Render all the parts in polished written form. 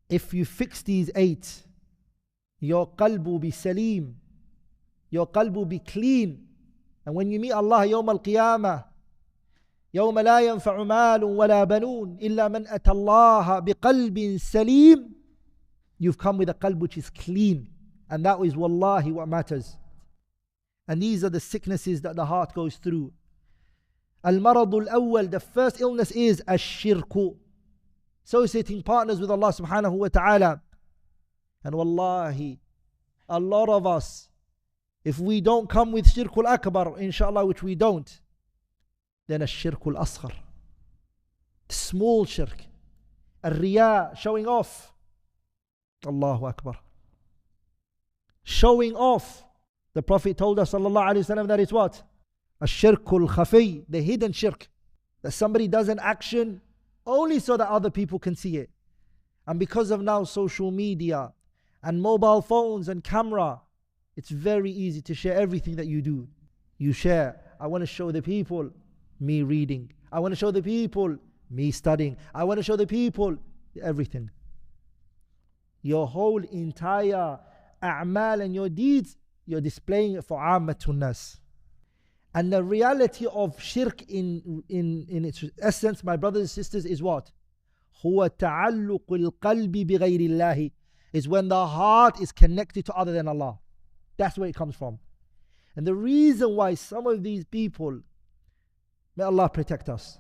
If you fix these 8, your qalb will be salim, your qalb will be clean. And when you meet Allah يوم القيامة يوم لا ينفع مال ولا بنون إلا من أتى الله بقلب سليم, you've come with a qalb which is clean. And that is wallahi what matters. And these are the sicknesses that the heart goes through. Al-maradu al-awwal, the first illness is ash-shirku, associating partners with Allah subhanahu wa ta'ala. And wallahi, a lot of us, if we don't come with shirkul akbar, inshallah, which we don't, then ash-shirkul asghar, small shirk, al-riya, showing off. Allahu akbar. Showing off. The Prophet told us sallallahu alayhi wasallam that it's what? Ash-shirkul khafi, the hidden shirk. That somebody does an action only so that other people can see it. And because of now social media and mobile phones and camera, it's very easy to share everything that you do. You share, I want to show the people me reading. I want to show the people me studying. I want to show the people everything. Your whole entire a'mal and your deeds, you're displaying it for ammatun nas. And the reality of shirk in its essence, my brothers and sisters, is what? هو تعلق القلب بغير الله, is when the heart is connected to other than Allah. That's where it comes from. And the reason why some of these people, may Allah protect us,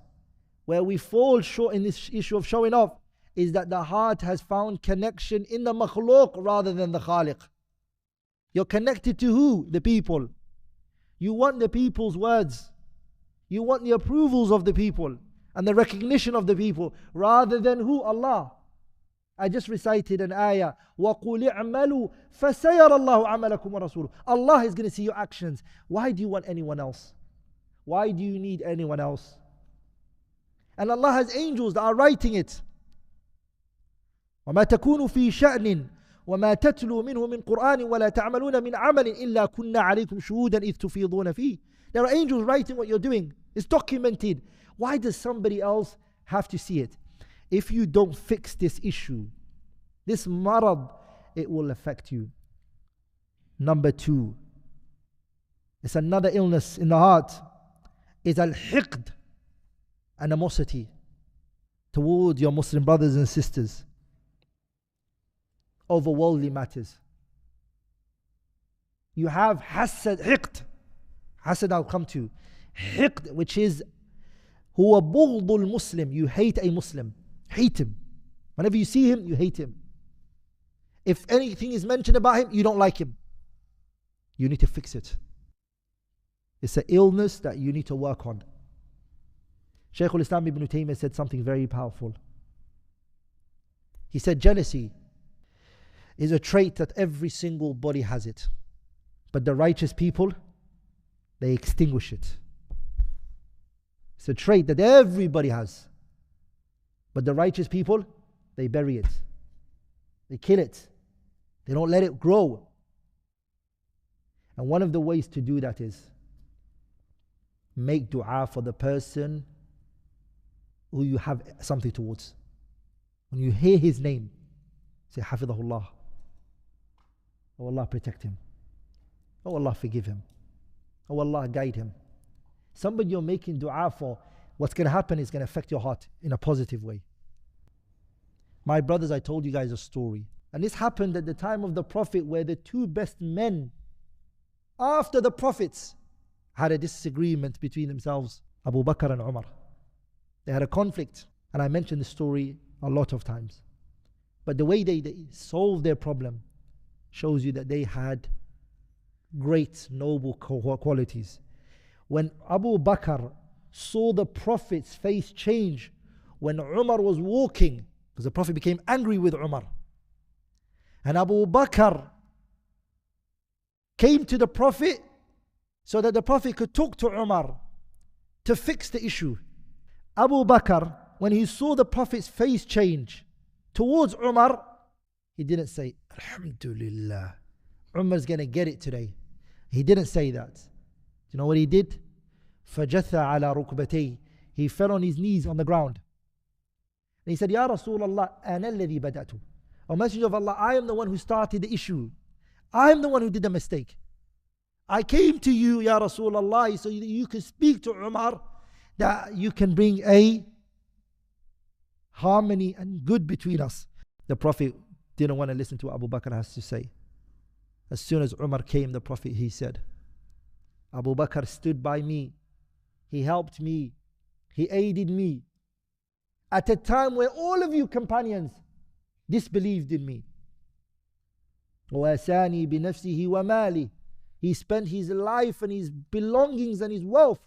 where we fall short in this issue of showing off, is that the heart has found connection in the makhluk rather than the khaliq. You're connected to who? The people. You want the people's words. You want the approvals of the people and the recognition of the people rather than who? Allah. I just recited an ayah. وَقُلِ اعْمَلُوا فَسَيَرَ اللَّهُ عَمَلَكُمْ وَرَسُولُهُ. Allah is going to see your actions. Why do you want anyone else? Why do you need anyone else? And Allah has angels that are writing it. وَمَا تَكُونُ فِي شَأْنٍ وَمَا تَتْلُوا مِنْهُ مِنْ قُرْآنٍ وَلَا تَعْمَلُونَ مِنْ عَمَلٍ إِلَّا كُنَّا عَلَيْكُمْ شُهُودًا إِذْ تُفِيضُونَ فِيهِ. There are angels writing what you're doing. It's documented. Why does somebody else have to see it? If you don't fix this issue, this marad, it will affect you. Number 2, it's another illness in the heart, is al-Hiqd, animosity towards your Muslim brothers and sisters over worldly matters. You have Hassan, Hiqd. Hassan I'll come to. Hiqd, which is huwa bughdul Muslim. You hate a Muslim. Hate him. Whenever you see him, you hate him. If anything is mentioned about him, you don't like him. You need to fix it. It's an illness that you need to work on. Shaykh al-Islam ibn Taymiyyah said something very powerful. He said jealousy is a trait that every single body has it. But the righteous people, they extinguish it. It's a trait that everybody has. But the righteous people, they bury it. They kill it. They don't let it grow. And one of the ways to do that is make dua for the person who you have something towards. When you hear his name, say Hafidhahullah. Oh Allah, protect him. Oh Allah, forgive him. Oh Allah, guide him. Somebody you're making dua for, what's going to happen is going to affect your heart in a positive way. My brothers, I told you guys a story. And this happened at the time of the Prophet, where the 2 best men after the Prophets had a disagreement between themselves, Abu Bakr and Umar. They had a conflict. And I mentioned the story a lot of times. But the way they solved their problem shows you that they had great noble qualities. When Abu Bakr saw the Prophet's face change when Umar was walking, because the Prophet became angry with Umar, and Abu Bakr came to the Prophet so that the Prophet could talk to Umar to fix the issue. Abu Bakr, when he saw the Prophet's face change towards Umar, he didn't say, Alhamdulillah, Umar's going to get it today. He didn't say that. Do you know what he did? فَجَثَّ عَلَى رُكْبَتَيْهِ. He fell on his knees on the ground. And he said, Ya Rasulullah, أَنَا الَّذِي بَدَأْتُ. O Messenger of Allah, I am the one who started the issue. I am the one who did the mistake. I came to you, Ya Rasulullah, so that you can speak to Umar, that you can bring a harmony and good between us. The Prophet didn't want to listen to what Abu Bakr has to say. As soon as Umar came, the Prophet, he said, Abu Bakr stood by me. He helped me. He aided me. At a time where all of you companions disbelieved in me. وَأَسَانِي بِنَفْسِهِ وَمَالِهِ. He spent his life and his belongings and his wealth.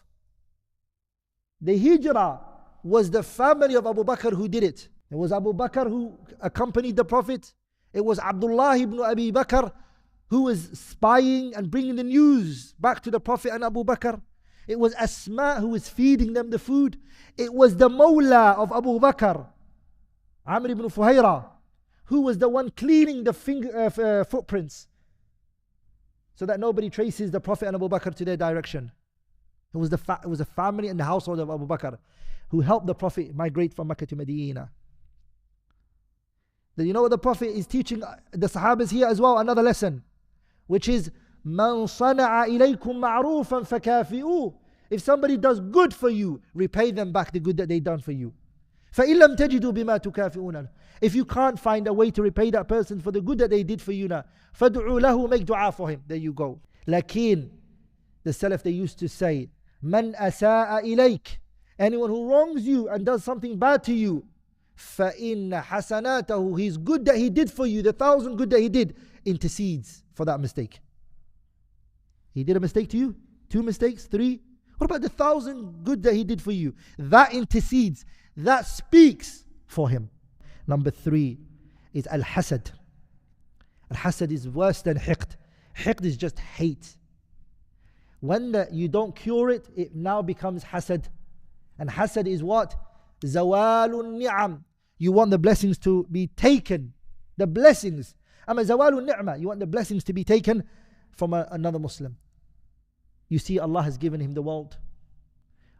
The hijrah was the family of Abu Bakr who did it. It was Abu Bakr who accompanied the Prophet. It was Abdullah ibn Abi Bakr who was spying and bringing the news back to the Prophet and Abu Bakr. It was Asma who was feeding them the food. It was the Mawla of Abu Bakr, Amr ibn Fuhayra, who was the one cleaning the footprints so that nobody traces the Prophet and Abu Bakr to their direction. It was a family in the household of Abu Bakr who helped the Prophet migrate from Mecca to Medina. Then you know what the Prophet is teaching the Sahabas here as well? Another lesson, which is مَنْ صَنَعَ إِلَيْكُمْ مَعْرُوفًا فَكَافِئُوهُ. If somebody does good for you, repay them back the good that they done for you. فَإِن لَمْ تَجِدُوا بِمَا تُكَافِئُونَ. If you can't find a way to repay that person for the good that they did for you now, فَدْعُوا لَهُ, make dua for him. There you go. Lakin, the Salaf, they used to say, مَنْ أَسَاءَ إِلَيْكَ. Anyone who wrongs you and does something bad to you, فَإِنَّ حَسَنَاتَهُ, his good that he did for you, the 1,000 good that he did, intercedes for that mistake. He did a mistake to you? 2 mistakes? 3? What about the 1,000 good that he did for you? That intercedes. That speaks for him. Number 3 is al-hasad. Al-hasad is worse than hiqd. Hiqd is just hate. When you don't cure it, it now becomes hasad. And hasad is what? Zawalun ni'am. You want the blessings to be taken. The blessings. Ama zawalun ni'ma. You want the blessings to be taken from another Muslim. You see, Allah has given him the world.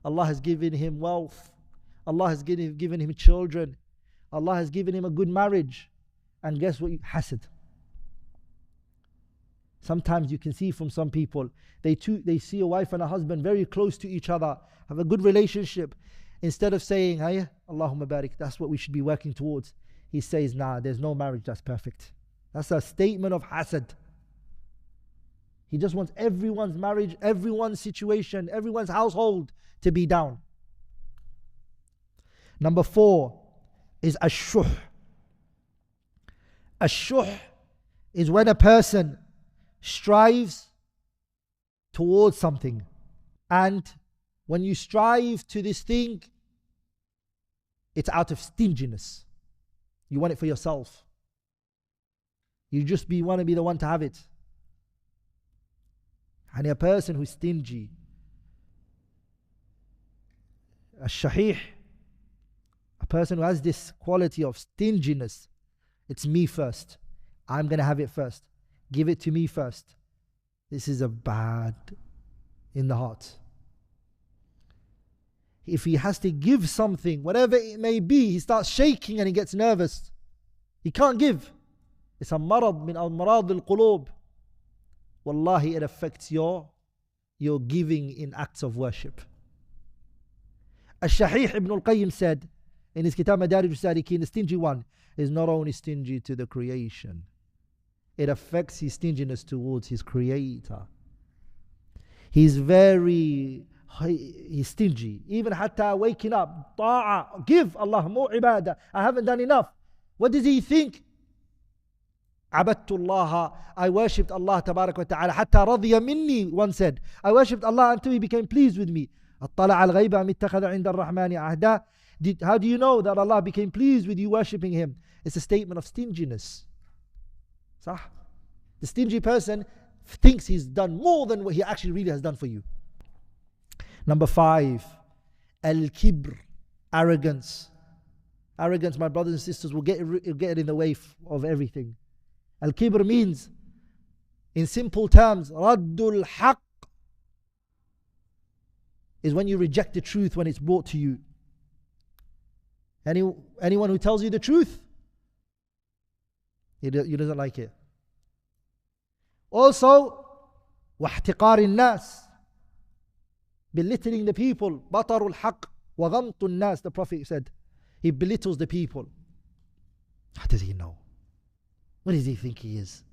Allah has given him wealth. Allah has given him children. Allah has given him a good marriage. And guess what? Hasad. Sometimes you can see from some people, they see a wife and a husband very close to each other, have a good relationship. Instead of saying, hey, Allahumma barik, that's what we should be working towards, he says, nah, there's no marriage that's perfect. That's a statement of hasad. He just wants everyone's marriage, everyone's situation, everyone's household to be down. Number 4 is ash-shuh. Ash-shuh is when a person strives towards something, and when you strive to this thing, it's out of stinginess. You want it for yourself. You just want to be the one to have it. And a person who's stingy, a shahih, a person who has this quality of stinginess, it's me first. I'm going to have it first. Give it to me first. This is a bad in the heart. If he has to give something, whatever it may be, he starts shaking and he gets nervous. He can't give. It's a marad min al-marad al-qulub. Wallahi, it affects your giving in acts of worship. Al-Shahih Ibn al-Qayyim said in his Kitab Madarij al-Salikin, the stingy one is not only stingy to the creation, it affects his stinginess towards his creator. He's stingy. Even hatta waking up, ta'a, give Allah more ibadah. I haven't done enough. What does he think? Abadtullah, I worshipped Allah tabarak wa ta'ala hatta radiya minni, one said. I worshipped Allah until he became pleased with me. Attala al-ghayba am ittakhadha inda ar-rahmani ahda. How do you know that Allah became pleased with you worshipping him? It's a statement of stinginess. Sah? The stingy person thinks he's done more than what he actually really has done for you. Number 5, al-kibr, arrogance. Arrogance, my brothers and sisters, will get in the way of everything. Al-kibr means, in simple terms, raddul haqq, is when you reject the truth when it's brought to you. Anyone who tells you the truth, He doesn't like it. Also, واحتقار الناس, belittling the people. بطر الحق وغمط الناس, the Prophet said. He belittles the people. How does he know? What does he think he is?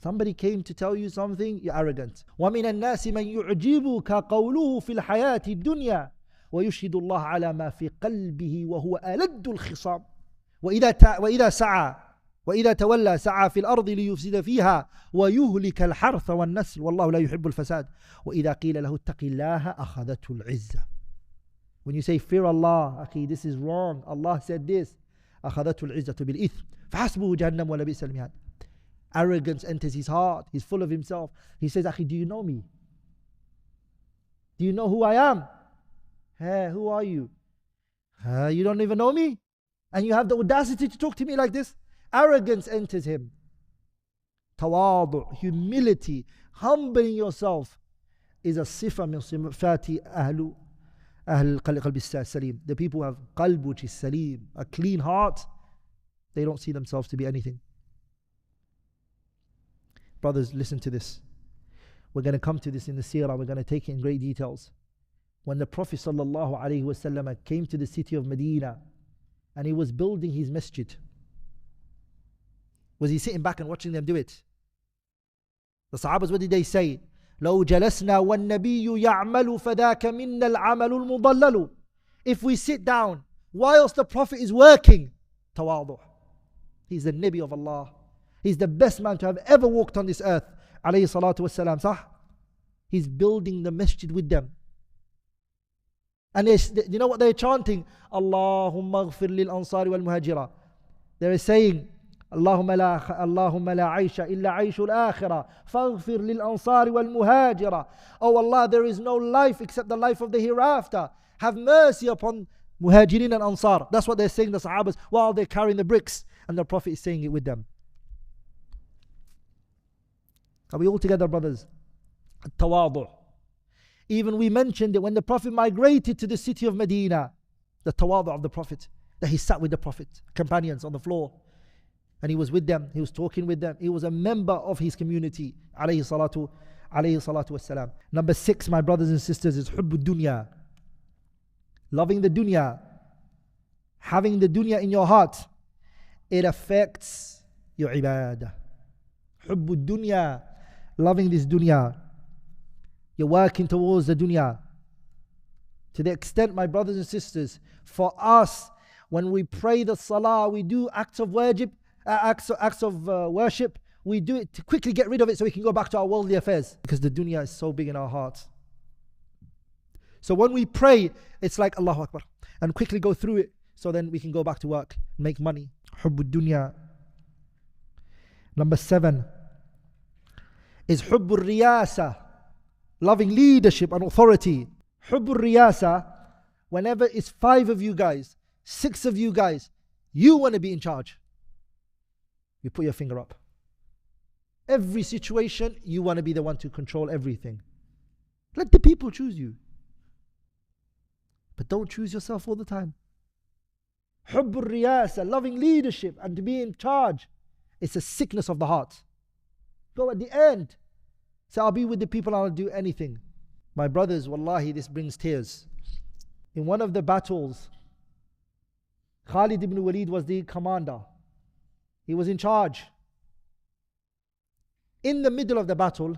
Somebody came to tell you something, you're arrogant. وَمِنَ النَّاسِ مَنْ يُعْجِبُكَ قَوْلُهُ فِي الْحَيَاةِ الدُّنْيَا وَيُشْهِدُ اللَّهَ عَلَى مَا فِي قَلْبِهِ وَهُوَ أَلَدُّ الْخِصَامِ وإذا تولى سعى في الأرض ليفسد فيها ويهلك الحرث والنسل والله لا يحب الفساد وإذا قيل له اتق الله أخذته العزة. When you say fear Allah, akhi, this is wrong. Allah said this. أخذته العزة بالإثم فحسبه جهنم ولبئس المهاد. Arrogance enters his heart. He's full of himself. He says, akhi, do you know me? Do you know who I am? Hey, who are you? You don't even know me? And you have the audacity to talk to me like this? Arrogance enters him. Tawadu, humility, humbling yourself is a sifa min sifati ahl qalb salim. The people who have qalb which is salim, a clean heart, they don't see themselves to be anything. Brothers, listen to this. We're going to come to this in the seerah. We're going to take it in great details. When the Prophet ﷺ came to the city of Medina and he was building his masjid, was he sitting back and watching them do it? The Sahabas, what did they say? لو جلسنا والنبي يعمل فذاك منا العمل المضلل. If we sit down whilst the Prophet is working, tawadu. He's the Nabi of Allah. He's the best man to have ever walked on this earth. Alayhi salatu wassalam, sah? He's building the masjid with them. And you know what they're chanting? Allahumma ghfir lil ansari wal muhajira. They're saying, Allahumma la aisha illa aishul akhirah. Faghfir lil ansari wal muhajira. Oh Allah, there is no life except the life of the hereafter. Have mercy upon muhajirin and ansar. That's what they're saying, the Sahabas, while they're carrying the bricks. And the Prophet is saying it with them. Are we all together, brothers? Tawadu. Even we mentioned that when the Prophet migrated to the city of Medina, the tawadu of the Prophet, that he sat with the Prophet, companions on the floor, and he was with them, he was talking with them, he was a member of his community, alayhi salatu wassalam. Number 6, my brothers and sisters, is hubbu dunya. Loving the dunya, having the dunya in your heart, it affects your ibadah. Hubbu dunya, loving this dunya. You're working towards the dunya. To the extent, my brothers and sisters, for us, when we pray the salah, we do acts of worship, we do it to quickly get rid of it so we can go back to our worldly affairs. Because the dunya is so big in our hearts. So when we pray, it's like Allahu Akbar. And quickly go through it so then we can go back to work, make money. Hubbu dunya. Number 7 is hubbu riyasa. Loving leadership and authority. Hubbu riyasa, whenever it's 5 of you guys, 6 of you guys, you want to be in charge. You put your finger up. Every situation, you want to be the one to control everything. Let the people choose you. But don't choose yourself all the time. Hubbu riyasa, loving leadership and to be in charge. It's a sickness of the heart. Go at the end. Say, I'll be with the people, I'll do anything. My brothers, wallahi, this brings tears. In one of the battles, Khalid ibn Walid was the commander. He was in charge. In the middle of the battle,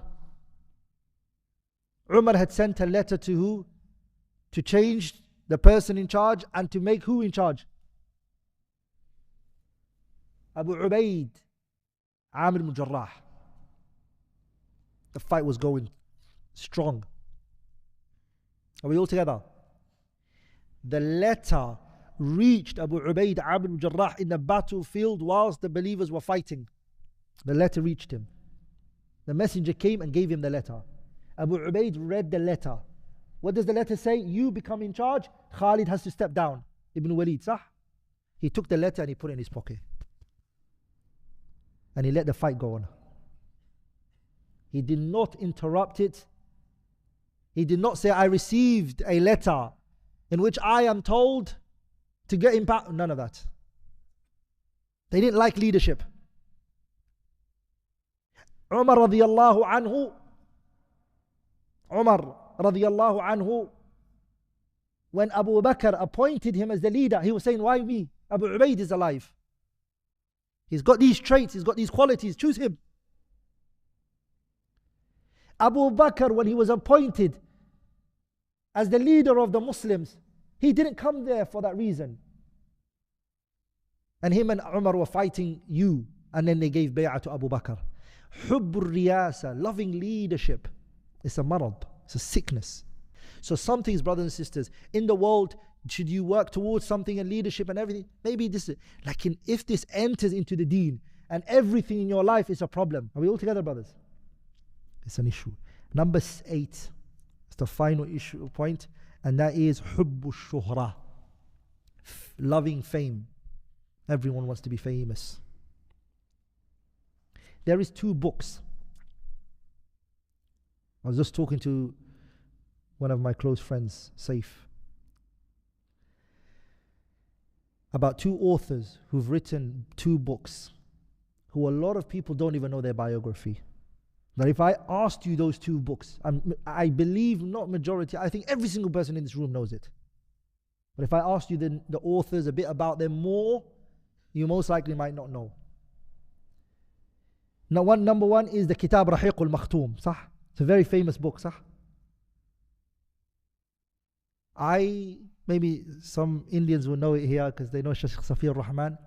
Umar had sent a letter to who? To change the person in charge and to make who in charge? Abu Ubaid, Amir ibn Jarrah. The fight was going strong. Are we all together? The letter reached Abu Ubaid Amir ibn Jarrah in the battlefield whilst the believers were fighting. The letter reached him. The messenger came and gave him the letter. Abu Ubaid read the letter. What does the letter say? You become in charge, Khalid has to step down. Ibn Walid, sah? He took the letter and he put it in his pocket. And he let the fight go on. He did not interrupt it. He did not say, I received a letter in which I am told to get in power. None of that. They didn't like leadership. Umar radiallahu anhu, when Abu Bakr appointed him as the leader, he was saying, why me? Abu Ubaid is alive. He's got these traits, he's got these qualities, choose him. Abu Bakr, when he was appointed as the leader of the Muslims, he didn't come there for that reason. And him and Umar were fighting you, and then they gave bay'ah to Abu Bakr. Hubbur riyasa, loving leadership, it's a marad, it's a sickness. So some things, brothers and sisters, in the world, should you work towards something and leadership and everything? Maybe this is, like if this enters into the deen and everything in your life is a problem. Are we all together, brothers? It's an issue. Number 8, it's the final issue point, and that is hubbu shuhra, loving fame. Everyone wants to be famous. There is 2 books. I was just talking to one of my close friends, Saif, about 2 authors who've written 2 books, who a lot of people don't even know their biography. But if I asked you those 2 books, I believe not majority, I think every single person in this room knows it. But if I asked you the authors, a bit about them more, you most likely might not know. Now, number 1 is the Kitab Rahiq al-Makhtoom. Sah? It's a very famous book. Sah? Maybe some Indians will know it here because they know Shaykh Safir Rahman.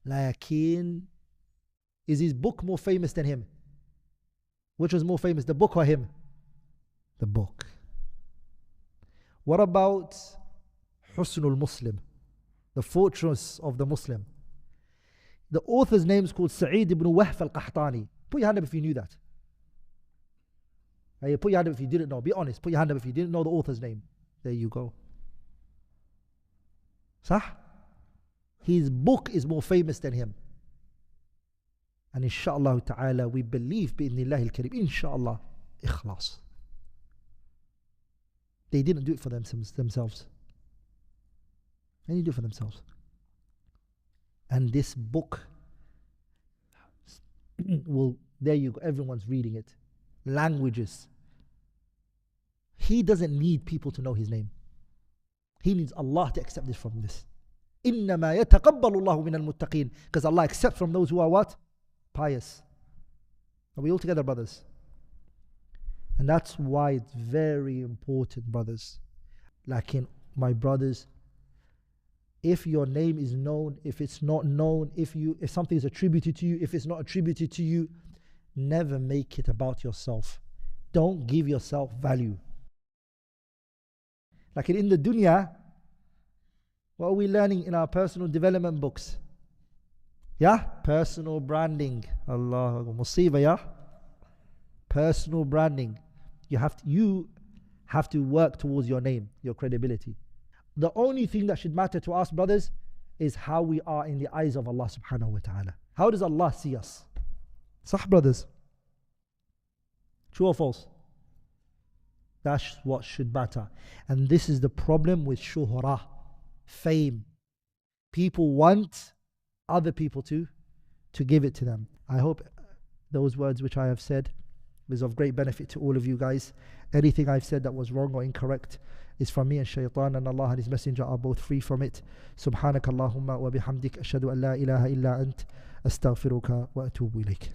Lakin, is his book more famous than him? Which was more famous, the book or him? The book. What about Husnul Muslim, the fortress of the Muslim? The author's name is called Sa'id ibn Wahf al-Qahtani. Put your hand up if you knew that. Put your hand up if you didn't know. Be honest. Put your hand up if you didn't know the author's name. There you go. Sah? His book is more famous than him. And inshallah ta'ala, we believe bi'idhnillah al-kareem, inshallah, ikhlas. They didn't do it for themselves. They didn't do it for themselves. And this book there you go, everyone's reading it. Languages. He doesn't need people to know his name. He needs Allah to accept this from this. إِنَّمَا يَتَقَبَّلُ اللَّهُ مِنَ الْمُتَّقِينَ. Because Allah accepts from those who are what? Pious. Are we all together, brothers? And that's why it's very important, brothers. Like in my brothers, if your name is known, if it's not known, if something is attributed to you, if it's not attributed to you, never make it about yourself. Don't give yourself value. Like in the dunya, what are we learning in our personal development books? Yeah? Personal branding. Allah, musiba, yeah? Personal branding. You have to work towards your name, your credibility. The only thing that should matter to us, brothers, is how we are in the eyes of Allah subhanahu wa ta'ala. How does Allah see us? Sah, brothers? True or false? That's what should matter. And this is the problem with shuhra, fame. People want other people to give it to them. I hope those words which I have said is of great benefit to all of you guys. Anything I've said that was wrong or incorrect is from me and shaitan, and Allah and His Messenger are both free from it. Subhanakallahumma wa bihamdik ashhadu an la ilaha illa ant astaghfiruka wa atubu ilayk.